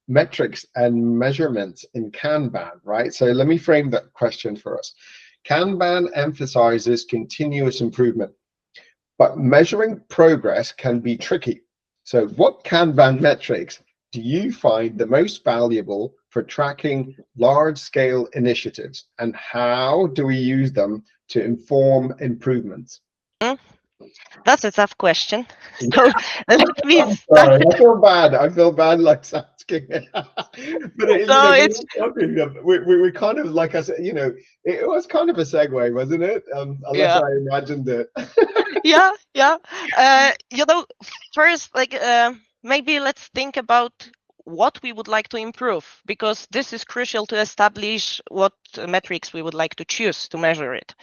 metrics and measurements in Kanban, right? So let me frame that question for us. Kanban emphasizes continuous improvement, but measuring progress can be tricky. So what Kanban metrics do you find the most valuable for tracking large-scale initiatives, and how do we use them to inform improvements? That's a tough question. So let me I'm start. sorry, I feel bad. I feel bad like asking. But So it's we kind of, like I said, it was kind of a segue, wasn't it? Unless yeah, I imagined it. yeah, yeah. First, maybe let's think about what we would like to improve, because this is crucial to establish what metrics we would like to choose to measure it.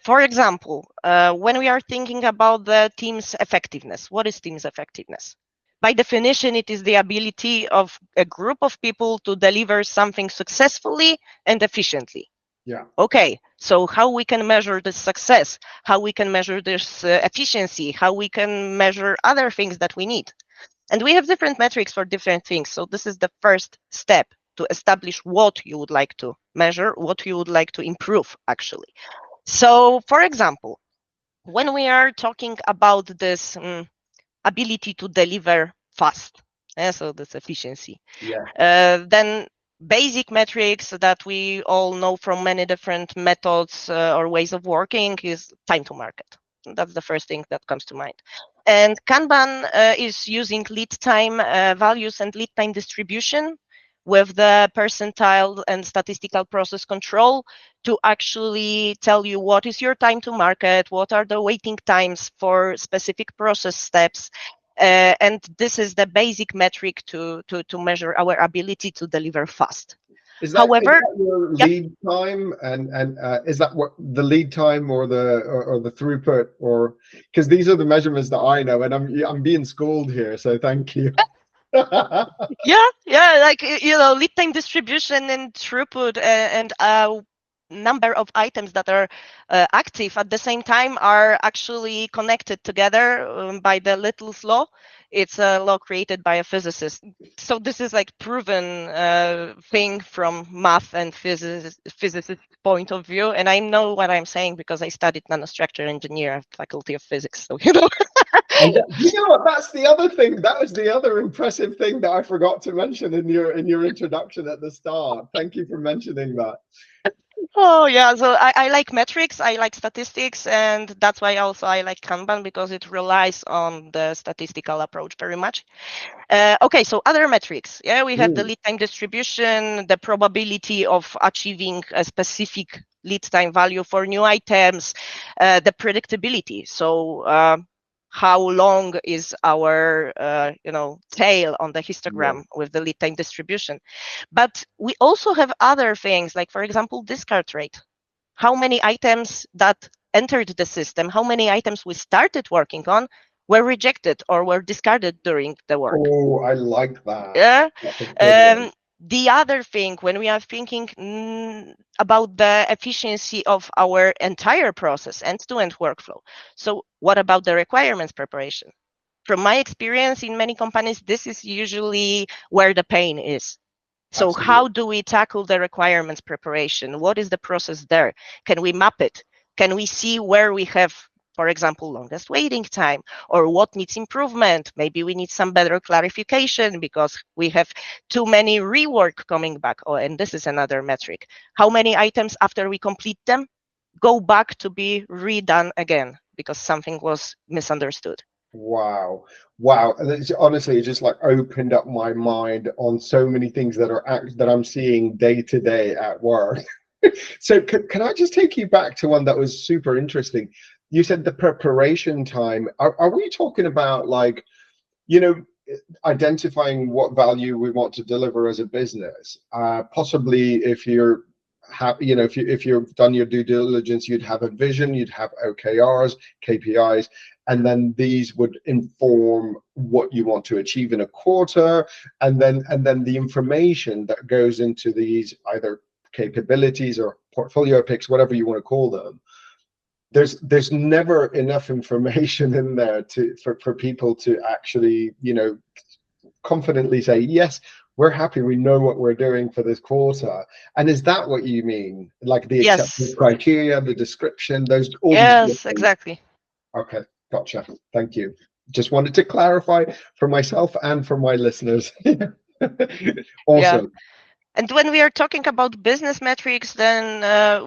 For example, when we are thinking about the team's effectiveness, what is team's effectiveness? By definition, it is the ability of a group of people to deliver something successfully and efficiently. Yeah. Okay, so how we can measure this success, how we can measure this efficiency, how we can measure other things that we need. And we have different metrics for different things. So this is the first step to establish what you would like to measure, what you would like to improve, actually. So, for example, when we are talking about this ability to deliver fast, so this efficiency, Yeah. then basic metrics that we all know from many different methods or ways of working is time to market. That's the first thing that comes to mind. And Kanban is using lead time values and lead time distribution with the percentile and statistical process control to actually tell you what is your time to market, what are the waiting times for specific process steps. And this is the basic metric to measure our ability to deliver fast. Is However, that your yeah, lead time, and is that what the lead time or the throughput, or because these are the measurements that I know, and I'm being schooled here, so thank you. yeah, lead time distribution and throughput and number of items that are active at the same time are actually connected together by the Little's law. It's a law created by a physicist. So this is like proven thing from math and physicist point of view. And I know what I'm saying because I studied nanostructure engineer at Faculty of Physics. So, And you know what? That's the other thing. That was the other impressive thing that I forgot to mention in your introduction at the start. Thank you for mentioning that. Oh yeah, so I like metrics, I like statistics, and that's why also I like Kanban, because it relies on the statistical approach very much. Okay, so other metrics. Yeah, we have the lead time distribution, the probability of achieving a specific lead time value for new items, the predictability. So how long is our tail on the histogram with the lead time distribution. But we also have other things, like, for example, discard rate. How many items that entered the system, how many items we started working on were rejected or were discarded during the work. Oh, I like that. Yeah. That's a good one. The other thing, when we are thinking about the efficiency of our entire process, end-to-end workflow. So what about the requirements preparation? From my experience in many companies, this is usually where the pain is. So Absolutely. how do we tackle the requirements preparation? What is the process there? Can we map it? Can we see where we have, for example, longest waiting time, or what needs improvement? Maybe we need some better clarification because we have too many rework coming back. Oh, and this is another metric. How many items after we complete them go back to be redone again because something was misunderstood? Wow. Wow. Honestly, it just like opened up my mind on so many things that I'm seeing day to day at work. So can I just take you back to one that was super interesting? You said the preparation time. Are we talking about, like, you know, identifying what value we want to deliver as a business? Possibly, if you're if you've done your due diligence, you'd have a vision, you'd have OKRs, KPIs, and then these would inform what you want to achieve in a quarter, and then the information that goes into these either capabilities or portfolio picks, whatever you want to call them. There's never enough information in there for people to actually confidently say, yes, we're happy, we know what we're doing for this quarter. And is that what you mean? Like the acceptance Yes. criteria, the description, those, all these Yes, things? exactly. Okay, gotcha. Thank you. Just wanted to clarify for myself and for my listeners. Yeah. Awesome. And when we are talking about business metrics, then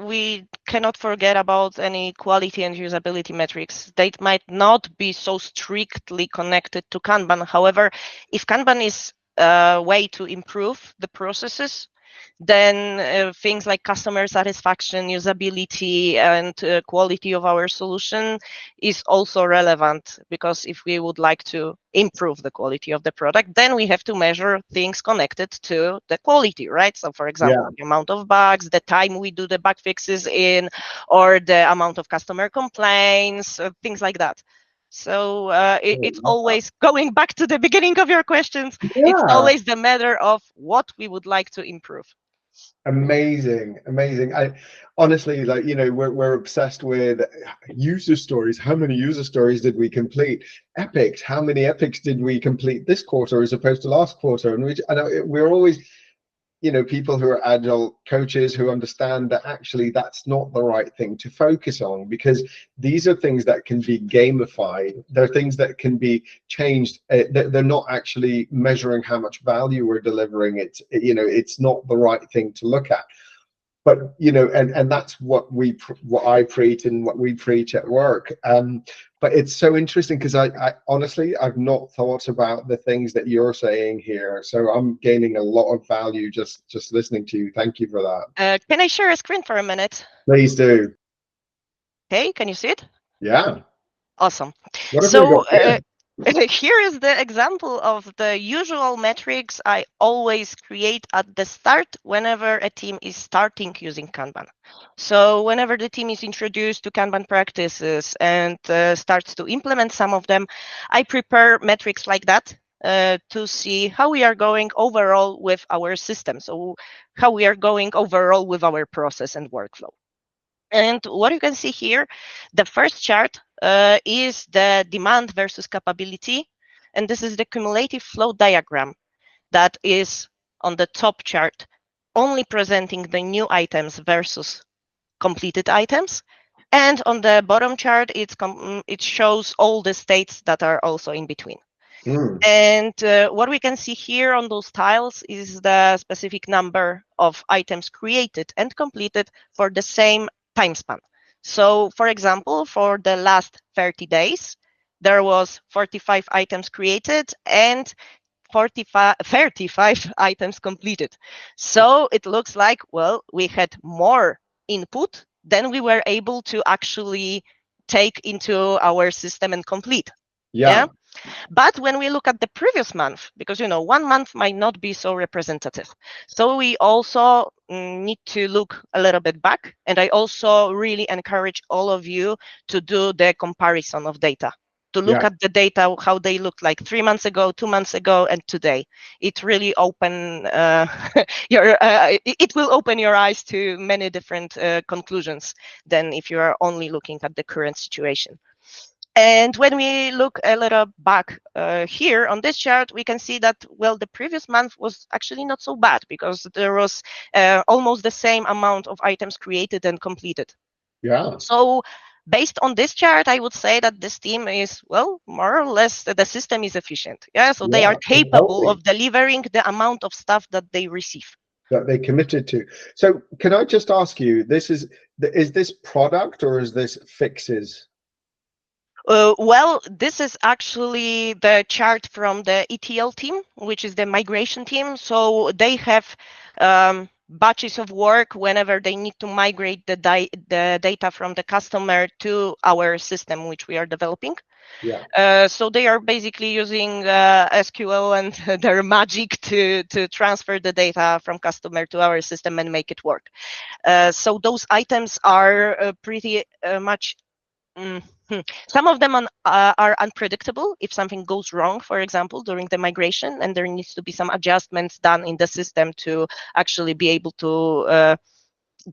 we cannot forget about any quality and usability metrics. They might not be so strictly connected to Kanban. However, if Kanban is a way to improve the processes, then things like customer satisfaction, usability, and quality of our solution is also relevant, because if we would like to improve the quality of the product, then we have to measure things connected to the quality, right? So for Yeah. example, the amount of bugs, the time we do the bug fixes in, or the amount of customer complaints, things like that. So it's always going back to the beginning of your questions. It's Yeah. always the matter of what we would like to improve. Amazing, amazing. I honestly, like, we're obsessed with user stories. How many user stories did we complete? Epics. How many epics did we complete this quarter as opposed to last quarter? And I know we're always, people who are agile coaches who understand that actually that's not the right thing to focus on, because these are things that can be gamified. They're things that can be changed. They're not actually measuring how much value we're delivering. It's not the right thing to look at. But and that's what I preach and what we preach at work. But it's so interesting because I honestly, I've not thought about the things that you're saying here, so I'm gaining a lot of value just listening to you. Thank you for that. Can I share a screen for a minute? Please do. Okay, can you see it? Yeah. Awesome. What have we got So here? here is the example of the usual metrics I always create at the start whenever a team is starting using Kanban. So whenever the team is introduced to Kanban practices and starts to implement some of them, I prepare metrics like that to see how we are going overall with our system. So how we are going overall with our process and workflow. And what you can see here, the first chart is the demand versus capability. And this is the cumulative flow diagram that is on the top chart, only presenting the new items versus completed items. And on the bottom chart, it shows all the states that are also in between. Mm, And what we can see here on those tiles is the specific number of items created and completed for the same time span. So, for example, for the last 30 days, there was 45 items created and 35 items completed. So it looks like, well, we had more input than we were able to actually take into our system and complete. Yeah. yeah. But when we look at the previous month, because 1 month might not be so representative, so we also need to look a little bit back. And I also really encourage all of you to do the comparison of data, to look Yeah. at the data, how they looked like 3 months ago, 2 months ago, and today. It really open it will open your eyes to many different conclusions than if you are only looking at the current situation. And when we look a little back here on this chart, we can see that, well, the previous month was actually not so bad, because there was almost the same amount of items created and completed. Yeah. So based on this chart, I would say that this team is, well, more or less, the system is efficient. Yeah, so they are Yeah. It's capable healthy of delivering the amount of stuff that they receive. that they committed to. So can I just ask you, is this product or is this fixes? Well, this is actually the chart from the ETL team, which is the migration team. So they have batches of work whenever they need to migrate the data from the customer to our system, which we are developing. Yeah. So they are basically using SQL and their magic to transfer the data from customer to our system and make it work. So those items are pretty much. Some of them are unpredictable. If something goes wrong, for example, during the migration, and there needs to be some adjustments done in the system to actually be able to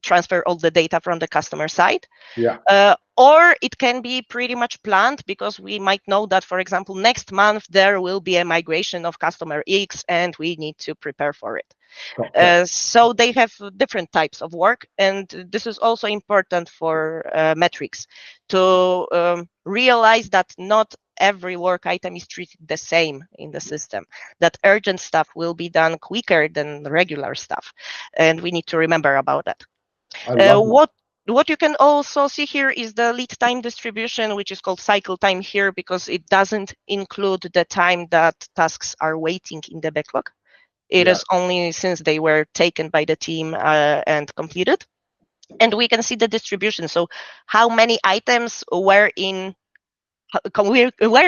transfer all the data from the customer side. Yeah. Or it can be pretty much planned, because we might know that, for example, next month there will be a migration of customer X and we need to prepare for it. Gotcha. So they have different types of work, and this is also important for metrics to realize that not every work item is treated the same in the system, that urgent stuff will be done quicker than regular stuff, and we need to remember about that. I love that. What you can also see here is the lead time distribution, which is called cycle time here, because it doesn't include the time that tasks are waiting in the backlog. It Yeah. is only since they were taken by the team and completed. And we can see the distribution. So how many items were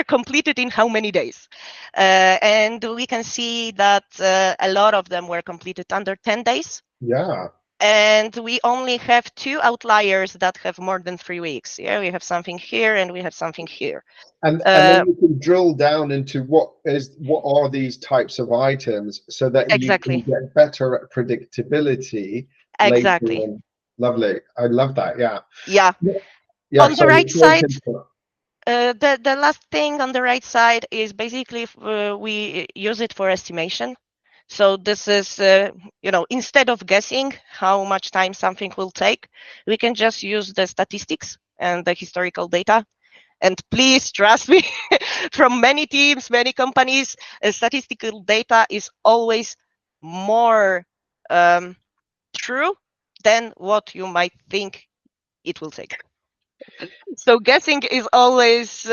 completed in how many days. And we can see that a lot of them were completed under 10 days. Yeah. And we only have 2 outliers that have more than 3 weeks. Yeah, we have something here and we have something here. And then you can drill down into what are these types of items, so that you can Exactly. get better at predictability later Exactly. on. Lovely. I love that. Yeah. Yeah. Yeah. On the Sorry. right side, the last thing on the right side is basically we use it for estimation. So this is, instead of guessing how much time something will take, we can just use the statistics and the historical data. And please trust me, from many teams, many companies, statistical data is always more true than what you might think it will take. So guessing is always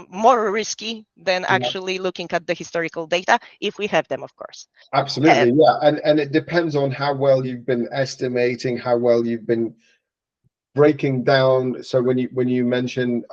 more risky than Yeah. actually looking at the historical data, if we have them, of course. Absolutely. Yeah. And it depends on how well you've been estimating, how well you've been breaking down. So when you mention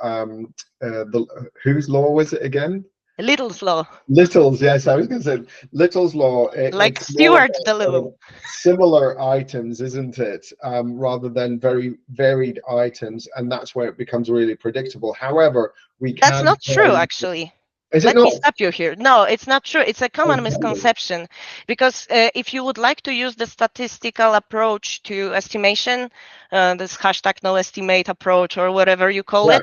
the whose law was it again? Little's law, Little's, yes, I was going to say Little's law. like It's more Stuart about the sort Little. of similar items, isn't it? Rather than very varied items, and that's where it becomes really predictable. However, we That's can not true, find. actually. Is it Let me not? stop you here. No, it's not true. It's a common Okay. misconception, because if you would like to use the statistical approach to estimation, this hashtag no estimate approach or whatever you call Yeah.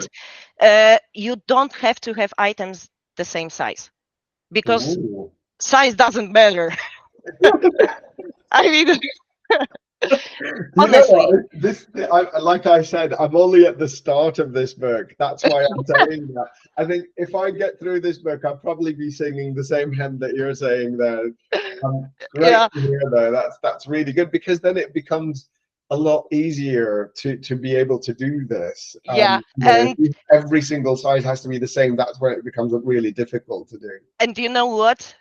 it, you don't have to have items the same size, because Ooh. size doesn't matter. I mean, You know honestly, what? Like I said, I'm only at the start of this book. That's why I'm saying that. I think if I get through this book, I'll probably be singing the same hymn that you're saying there. Great yeah, to hear, though. That's really good, because then it becomes a lot easier to be able to do this. yeah, If every single size has to be the same, that's where it becomes really difficult to do. and you know what?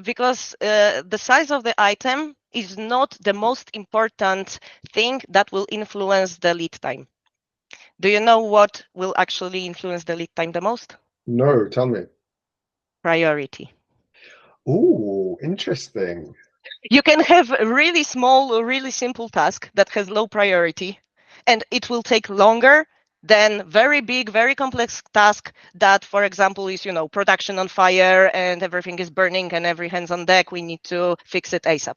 Because the size of the item is not the most important thing that will influence the lead time. Do you know what will actually influence the lead time the most? No, tell me. Priority. Ooh, interesting. You can have a really small, really simple task that has low priority, and it will take longer than very big, very complex task that, for example, is, production on fire and everything is burning and every hands on deck. We need to fix it ASAP.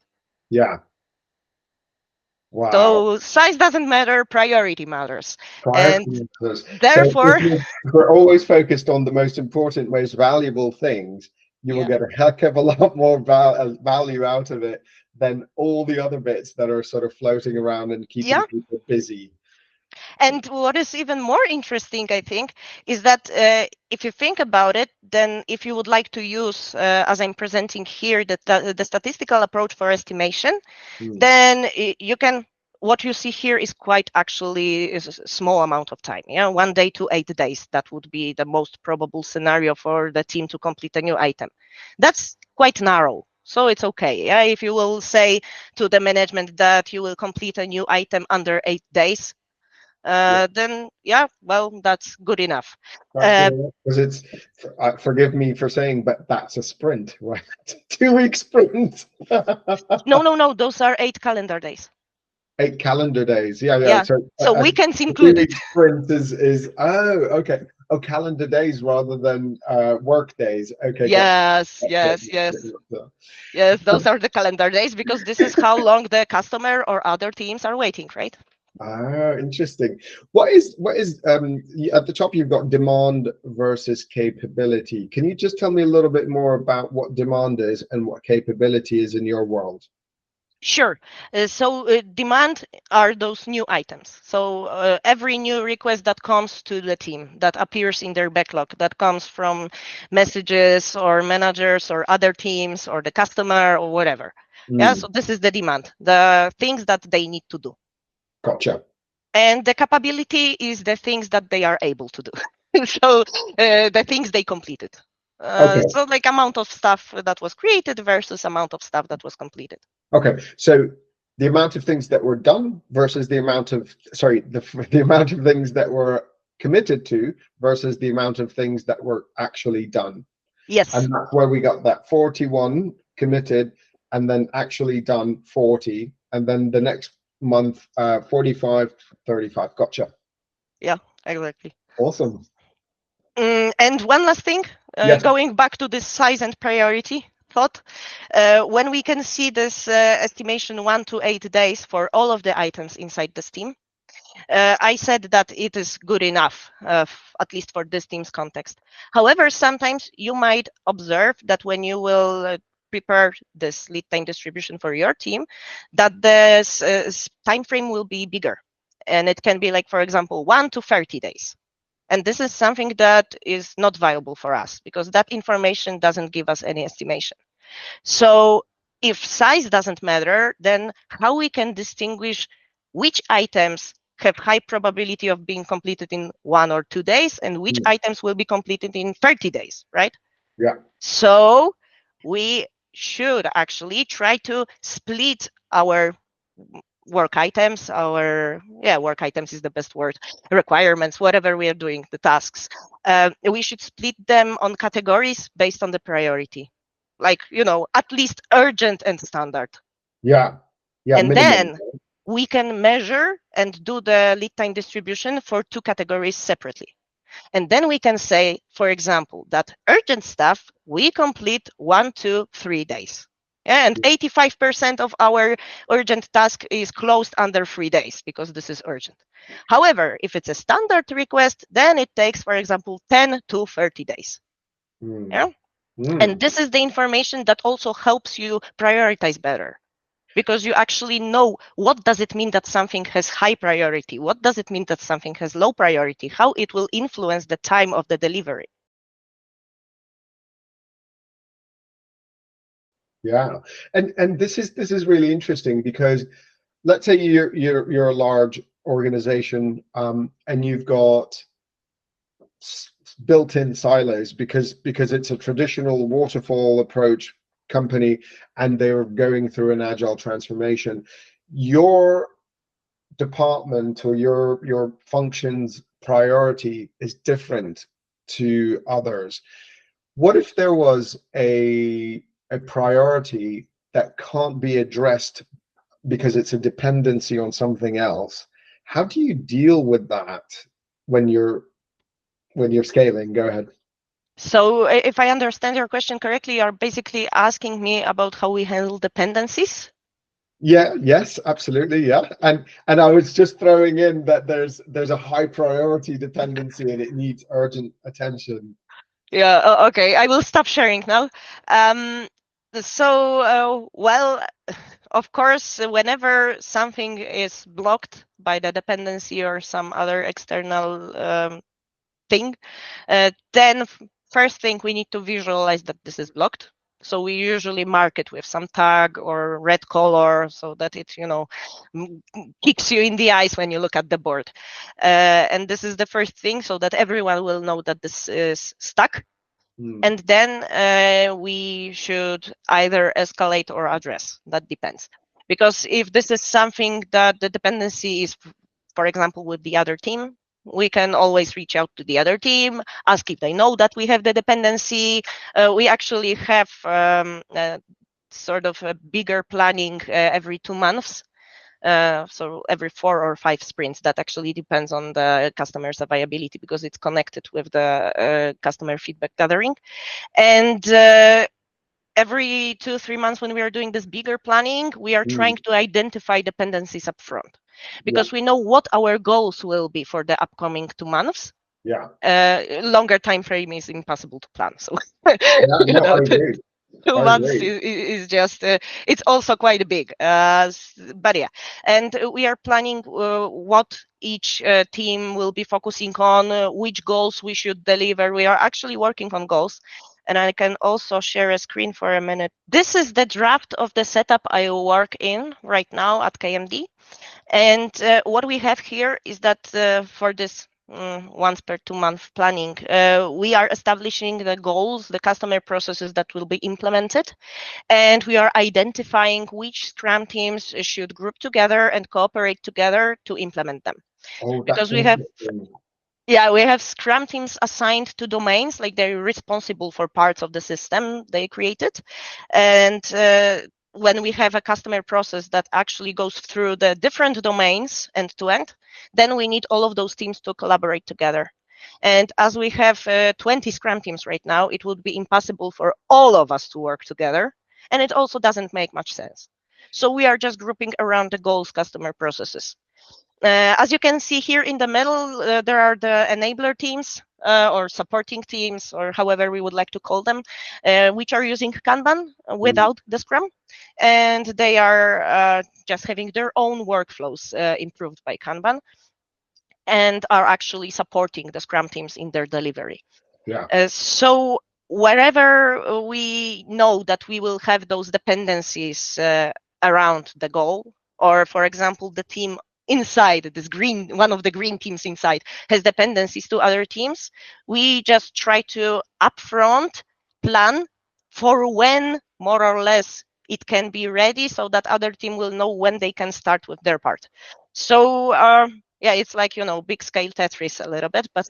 Yeah. Wow. So size doesn't matter, priority matters. Prior And commitments. So therefore, if we're always focused on the most important, most valuable things, you will yeah. get a heck of a lot more value out of it than all the other bits that are sort of floating around and keeping Yeah. people busy. And what is even more interesting, I think, is that if you think about it, then if you would like to use, as I'm presenting here, the statistical approach for estimation, Hmm. then you can, what you see here is quite actually is a small amount of time. Yeah, 1 day to 8 days. That would be the most probable scenario for the team to complete a new item. That's quite narrow. So it's okay. Yeah, if you will say to the management that you will complete a new item under 8 days, Yeah, then yeah, well, that's good enough. that's Uh, good enough, because it's, forgive me for saying, but that's a sprint, right? 2 week sprint. no, those are 8 calendar days. 8 calendar days. Yeah, yeah. Yeah, So so weekends a two included. week sprint is oh, okay. Oh, calendar days rather than work days. Okay, got Yes, got- yes, yes. got- Yes, got. those are the calendar days because this is how long the customer or other teams are waiting, right? Ah, interesting. What is at the top you've got demand versus capability. Can you just tell me a little bit more about what demand is and what capability is in your world? Sure. Demand are those new items. So every new request that comes to the team that appears in their backlog, that comes from messages or managers or other teams or the customer or whatever. Yeah. Mm, So this is the demand, the things that they need to do. gotcha. And the capability is the things that they are able to do. So the things they completed. Okay. So like amount of stuff that was created versus amount of stuff that was completed. Okay. So the amount of things that were done versus the amount of, sorry, the amount of things that were committed to versus the amount of things that were actually done. Yes. And that's where we got that 41 committed and then actually done 40. And then the next month, 45, 35. Gotcha. Yeah, exactly. Awesome. And one last thing, Yes. going back to this size and priority thought, when we can see this estimation 1 to 8 days for all of the items inside the team, I said that it is good enough, at least for this team's context. However, sometimes you might observe that when you will prepare this lead time distribution for your team, that the time frame will be bigger. And it can be like, for example, 1 to 30 days. And this is something that is not viable for us because that information doesn't give us any estimation. So if size doesn't matter, then how we can distinguish which items have high probability of being completed in 1 or 2 days and which Mm, items will be completed in 30 days, right? yeah. So we should actually try to split our work items, work items is the best word, requirements, whatever we are doing, the tasks. We should split them on categories based on the priority, like, at least urgent and standard. Yeah. Yeah. And Minimum. then we can measure and do the lead time distribution for two categories separately. And then we can say, for example, that urgent stuff we complete 1 to 3 days. Yeah, and 85% of our urgent task is closed under 3 days because this is urgent. However, if it's a standard request, then it takes, for example, 10 to 30 days. Mm, Yeah. And mm. this is the information that also helps you prioritize better because you actually know what does it mean that something has high priority, what does it mean that something has low priority, how it will influence the time of the delivery. Yeah. And this is really interesting because let's say you're a large organization and you've got built-in silos because it's a traditional waterfall approach company and they're going through an agile transformation. Your department or your function's priority is different to others. What if there was a priority that can't be addressed because it's a dependency on something else? How do you deal with that when you're scaling? Go ahead. So if I understand your question correctly, you're basically asking me about how we handle dependencies. Yeah, yes, absolutely, yeah. And I was just throwing in that there's a high priority dependency and it needs urgent attention. Yeah, okay, I will stop sharing now. Um, well, of course, whenever something is blocked by the dependency or some other external thing, then first thing we need to visualize that this is blocked. So we usually mark it with some tag or red color so that it, kicks you in the eyes when you look at the board. And this is the first thing so that everyone will know that this is stuck. Hmm. And then we should either escalate or address. That depends. Because if this is something that the dependency is, for example, with the other team, we can always reach out to the other team, ask if they know that we have the dependency. We actually have sort of a bigger planning every 2 months So every 4 or 5 sprints. That actually depends on the customer's availability because it's connected with the customer feedback gathering. And every 2-3 months when we are doing this bigger planning, we are trying to identify dependencies up front because we know what our goals will be for the upcoming 2 months. Longer time frame is impossible to plan. So No, I agree. 2 months is just, it's also quite big. But yeah, and we are planning what each team will be focusing on, which goals we should deliver. We are actually working on goals. And I can also share a screen for a minute. This is the draft of the setup I work in right now at KMD. And what we have here is that for this once per 2 month planning, we are establishing the goals, the customer processes that will be implemented, and we are identifying which Scrum teams should group together and cooperate together to implement them. Oh, because that's we have interesting. yeah, we have Scrum teams assigned to domains, like they're responsible for parts of the system they created. And when we have a customer process that actually goes through the different domains end to end, then we need all of those teams to collaborate together. And as we have 20 Scrum teams right now, it would be impossible for all of us to work together. And it also doesn't make much sense. So we are just grouping around the goals customer processes. As you can see here in the middle, there are the enabler teams or supporting teams, or however we would like to call them, which are using Kanban without the Scrum. And they are just having their own workflows improved by Kanban and are actually supporting the Scrum teams in their delivery. So wherever we know that we will have those dependencies around the goal, or for example, the team inside this green, one of the green teams inside has dependencies to other teams, we just try to upfront plan for when more or less it can be ready so that other team will know when they can start with their part. So yeah, it's like, big scale Tetris a little bit, but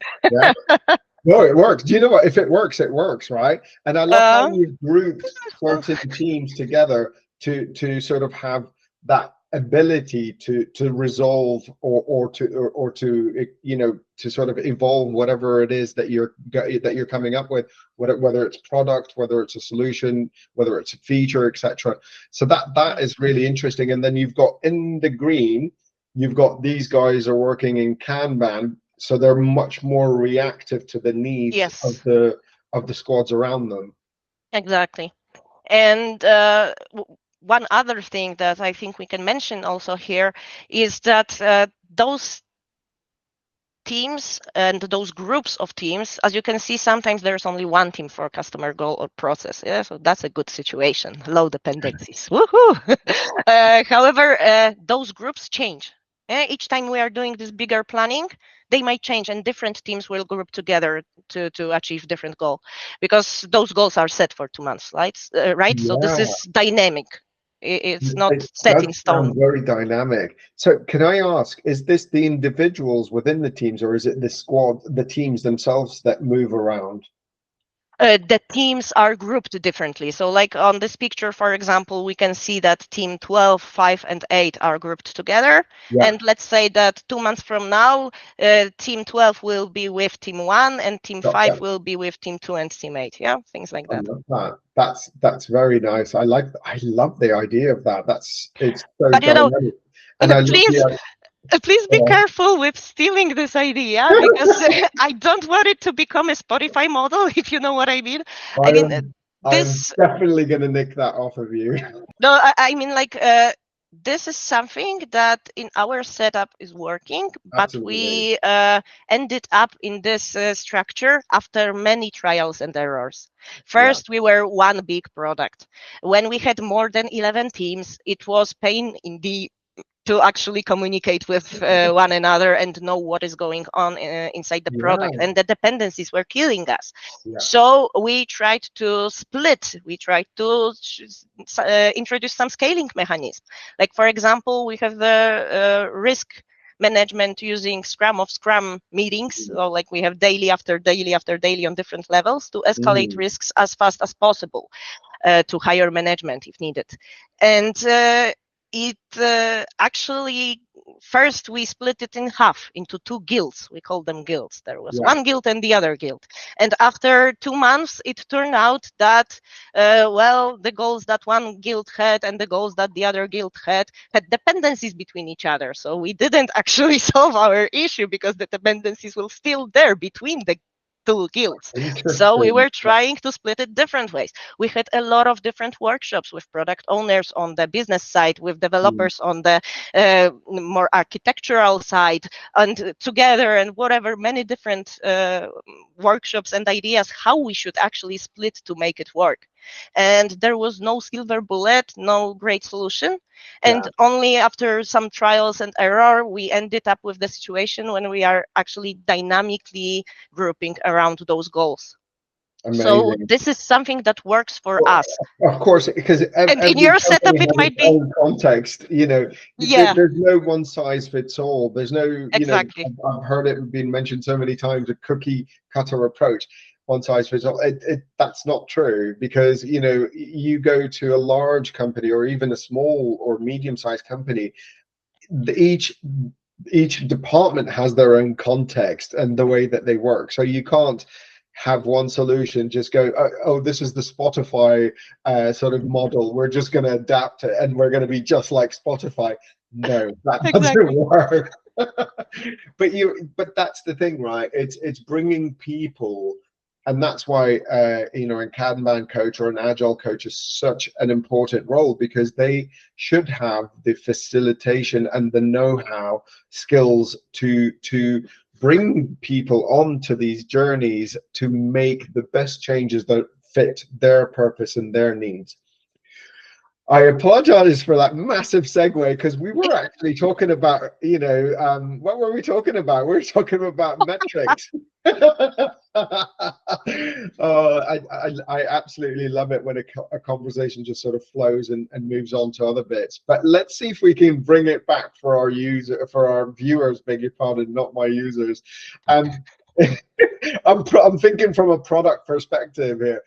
No, it works. Do you know what? If it works, right? And I love how you've grouped certain teams together to sort of have that ability to resolve or to to sort of evolve whatever it is that you're coming up with, whether it's product, whether it's a solution, whether it's a feature, etc. So that is really interesting. And then you've got in the green, you've got these guys are working in Kanban, so they're much more reactive to the needs of the squads around them. Exactly. And one other thing that I think we can mention also here is that those teams and those groups of teams, as you can see, sometimes there's only one team for customer goal or process. Yeah, so that's a good situation. Low dependencies. Woohoo! However, those groups change. Each time we are doing this bigger planning, they might change, and different teams will group together to achieve different goal, because those goals are set for 2 months, right? Right. So this is dynamic. It's not set in stone. Very dynamic. So can I ask, is this the individuals within the teams, or is it the squad, the teams themselves that move around? The teams are grouped differently. So like on this picture, for example, we can see that team 12, 5, and 8 are grouped together. And let's say that 2 months from now, team 12 will be with team 1 and team 5 will be with team 2 and team 8. Yeah, things like that. I love that. That's very nice. I love the idea of that. It's so but dynamic. And please be careful with stealing this idea, because I don't want it to become a Spotify model, if you know what I mean. I'm definitely going to nick that off of you. No, I mean, like, this is something that in our setup is working, but we ended up in this structure after many trials and errors. First, we were one big product. When we had more than 11 teams, it was pain in the to actually communicate with one another and know what is going on inside the product. And the dependencies were killing us. So we tried to split. We tried to introduce some scaling mechanism. Like, for example, we have the risk management using Scrum of Scrum meetings. So like we have daily after daily after daily on different levels to escalate risks as fast as possible to higher management if needed. And it actually, first we split it in half into two guilds. We call them guilds. There was one guild and the other guild. And after 2 months, it turned out that, well, the goals that one guild had and the goals that the other guild had dependencies between each other. So we didn't actually solve our issue because the dependencies were still there between the two guilds. So we were trying to split it different ways. We had a lot of different workshops with product owners on the business side, with developers on the more architectural side, and together, and whatever, many different workshops and ideas how we should actually split to make it work. And there was no silver bullet, no great solution. And only after some trials and error, we ended up with the situation when we are actually dynamically grouping around those goals. Amazing. So this is something that works for us. Of course, because and in your setup, it might be own context. There's no one size fits all. There's no, exactly. I've heard it being mentioned so many times, a cookie cutter approach. One size fits all. That's not true, because you go to a large company or even a small or medium-sized company, each department has their own context and the way that they work. So you can't have one solution, just go, oh, this is the Spotify sort of model, we're just going to adapt it and we're going to be just like Spotify. No, that doesn't work. but that's the thing, right? It's bringing people. And that's why, in Kanban Coach or an Agile coach is such an important role, because they should have the facilitation and the know-how skills to bring people onto these journeys to make the best changes that fit their purpose and their needs. I apologize for that massive segue, because we were actually talking about, what were we talking about? We were talking about metrics. I absolutely love it when a conversation just sort of flows and moves on to other bits. But let's see if we can bring it back for our viewers, beg your pardon, not my users. I'm thinking from a product perspective here.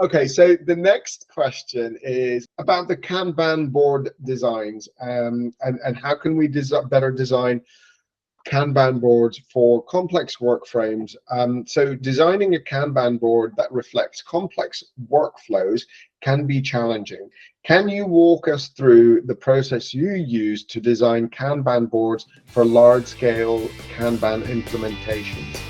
Okay, so the next question is about the Kanban board designs, and how can we better design Kanban boards for complex work frames. So designing a Kanban board that reflects complex workflows can be challenging. Can you walk us through the process you use to design Kanban boards for large-scale Kanban implementations?